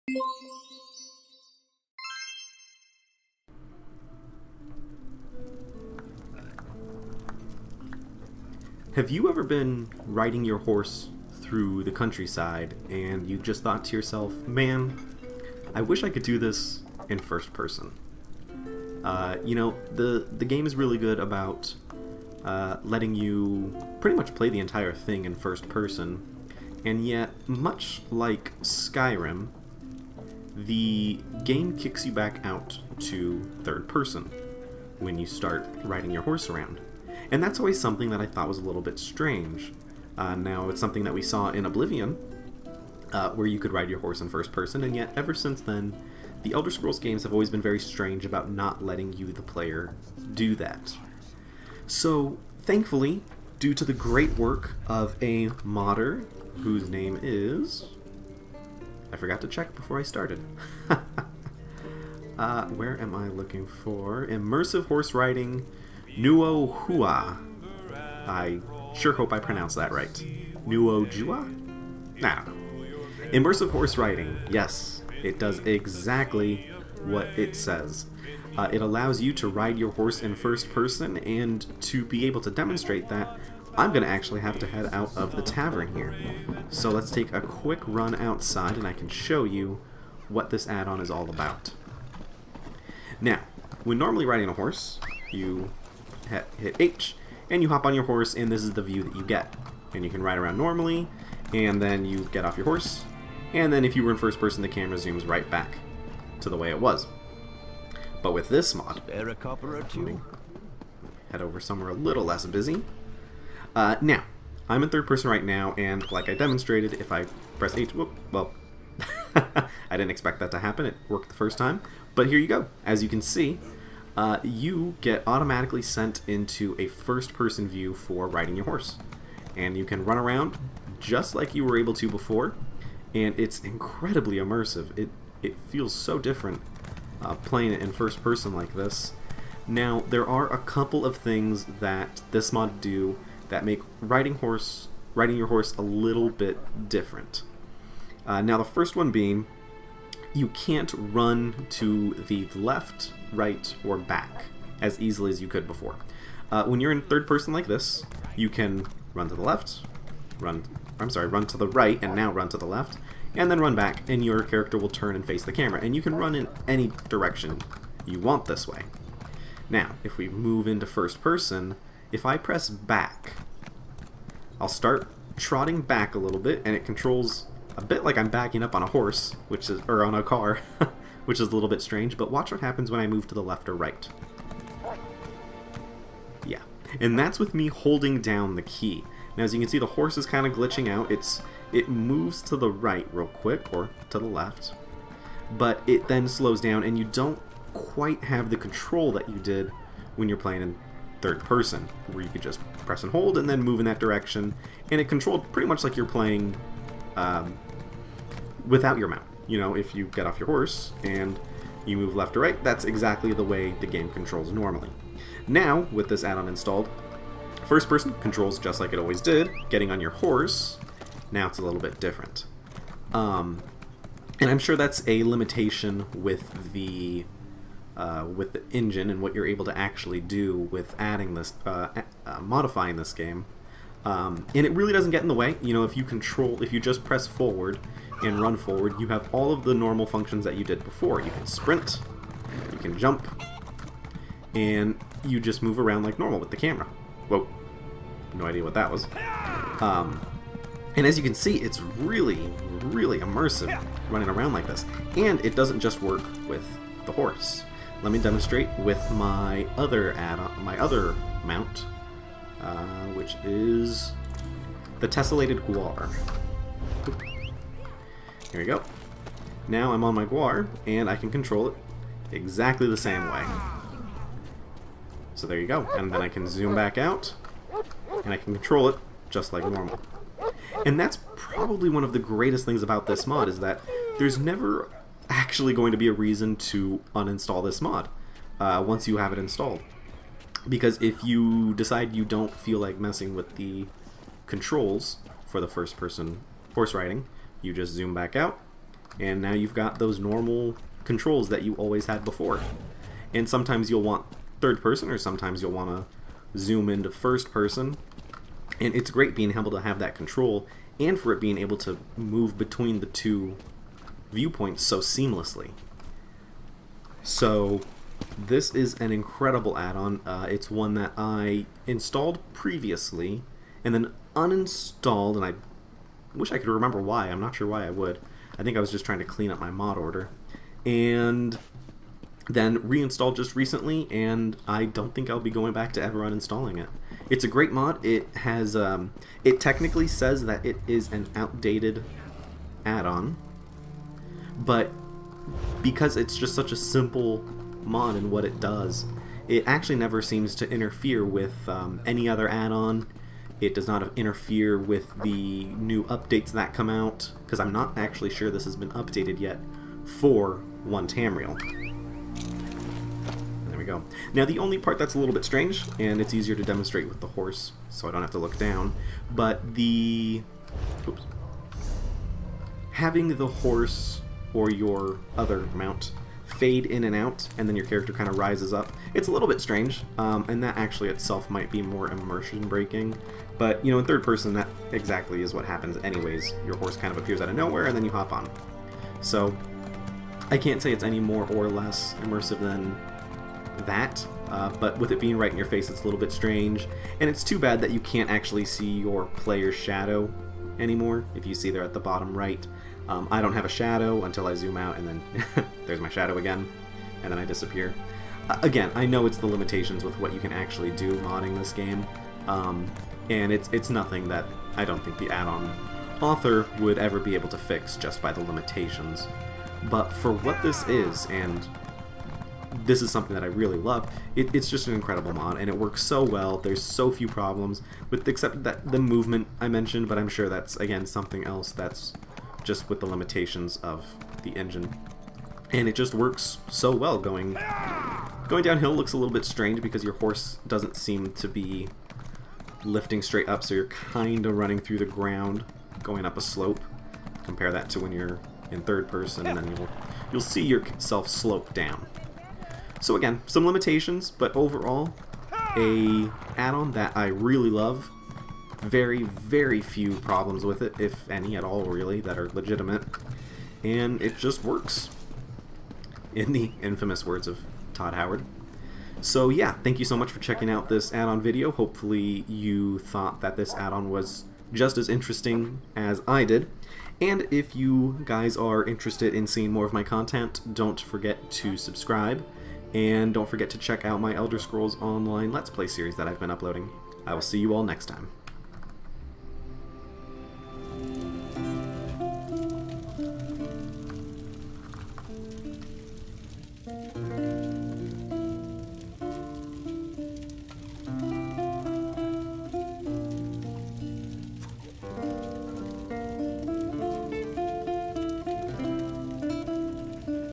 Have you ever been riding your horse through the countryside and you just thought to yourself, man, I wish I could do this in first person? The game is really good about letting you pretty much play the entire thing in first person, and yet, much like Skyrim, the game kicks you back out to third person when you start riding your horse around. And that's always something that I thought was a little bit strange. Now, it's something that we saw in Oblivion, where you could ride your horse in first person, and yet ever since then, the Elder Scrolls games have always been very strange about not letting you, the player, do that. So, thankfully, due to the great work of a modder, whose name is... I forgot to check before I started. Where am I looking for? Immersive Horse Riding Nuo Hua. I sure hope I pronounced that right. Nuo Jua? I don't know. Immersive Horse Riding. Yes, it does exactly what it says. It allows you to ride your horse in first person, and to be able to demonstrate that, I'm going to actually have to head out of the tavern here. So let's take a quick run outside and I can show you what this add-on is all about. Now, when normally riding a horse, you hit H, and you hop on your horse, and this is the view that you get. And you can ride around normally, and then you get off your horse, and then if you were in first person, the camera zooms right back to the way it was. But with this mod, Spare a copper or two? head over somewhere a little less busy. Now, I'm in third person right now, and like I demonstrated, if I press H, well, I didn't expect that to happen. It worked the first time, but here you go. As you can see, you get automatically sent into a first-person view for riding your horse. And you can run around just like you were able to before, and it's incredibly immersive. It feels so different playing it in first person like this. Now, there are a couple of things that this mod do that make riding your horse a little bit different. Now, the first one being, you can't run to the left, right, or back as easily as you could before. When you're in third person like this, you can run to the left, run to the right, and now run to the left, and then run back, and your character will turn and face the camera. And you can run in any direction you want this way. Now, if we move into first person, if I press back, I'll start trotting back a little bit, and it controls a bit like I'm backing up on a horse, or on a car, which is a little bit strange, but watch what happens when I move to the left or right. Yeah, and that's with me holding down the key. Now, as you can see, the horse is kind of glitching out. It moves to the right real quick, or to the left, but it then slows down, and you don't quite have the control that you did when you're playing in third person, where you could just press and hold and then move in that direction, and it controlled pretty much like you're playing without your mount. You know, if you get off your horse and you move left or right, that's exactly the way the game controls normally. Now, with this add-on installed, first person controls just like it always did. Getting on your horse, now it's a little bit different. And I'm sure that's a limitation with the engine and what you're able to actually do with adding this, modifying this game. And it really doesn't get in the way. You know, if you just press forward and run forward, you have all of the normal functions that you did before. You can sprint, you can jump, and you just move around like normal with the camera. Whoa, no idea what that was. And as you can see, it's really, really immersive running around like this. And it doesn't just work with the horse. Let me demonstrate with my other add-on, my other mount, which is the tessellated guar. Here we go. Now I'm on my guar, and I can control it exactly the same way. So there you go. And then I can zoom back out, and I can control it just like normal. And that's probably one of the greatest things about this mod, is that there's never actually going to be a reason to uninstall this mod once you have it installed. Because if you decide you don't feel like messing with the controls for the first person horse riding, you just zoom back out, And now you've got those normal controls that you always had before. And sometimes you'll want third person, or sometimes you'll want to zoom into first person. And it's great being able to have that control, and for it being able to move between the two viewpoints so seamlessly. So this is an incredible add-on. It's one that I installed previously and then uninstalled, and I wish I could remember why. I'm not sure why I would. I think I was just trying to clean up my mod order. And then reinstalled just recently, and I don't think I'll be going back to ever uninstalling it. It's a great mod. It has, it technically says that it is an outdated add-on, but because it's just such a simple mod in what it does, it actually never seems to interfere with any other add-on. It does not interfere with the new updates that come out, because I'm not actually sure this has been updated yet for 1 Tamriel. There we go. Now the only part that's a little bit strange, and it's easier to demonstrate with the horse, so I don't have to look down, but the... Oops. Having the horse or your other mount fade in and out, and then your character kind of rises up. It's a little bit strange, and that actually itself might be more immersion breaking. But, you know, in third person, that exactly is what happens anyways. Your horse kind of appears out of nowhere, and then you hop on. So, I can't say it's any more or less immersive than that, but with it being right in your face, it's a little bit strange. And it's too bad that you can't actually see your player's shadow anymore. If you see there at the bottom right, I don't have a shadow until I zoom out, and then there's my shadow again, and then I disappear. Again, I know it's the limitations with what you can actually do modding this game, and it's nothing that I don't think the add-on author would ever be able to fix just by the limitations. But for what this is, and this is something that I really love, it's just an incredible mod, and it works so well. There's so few problems, except that the movement I mentioned, but I'm sure that's, again, something else that's just with the limitations of the engine. And it just works so well. Going downhill looks a little bit strange because your horse doesn't seem to be lifting straight up, so you're kind of running through the ground going up a slope. Compare that to when you're in third person, and then you'll see yourself slope down. So again, some limitations, but overall a add-on that I really love. Very, very few problems with it, if any at all, really, that are legitimate. And it just works, in the infamous words of Todd Howard. So yeah, thank you so much for checking out this add-on video. Hopefully you thought that this add-on was just as interesting as I did. And if you guys are interested in seeing more of my content, don't forget to subscribe. And don't forget to check out my Elder Scrolls Online Let's Play series that I've been uploading. I will see you all next time.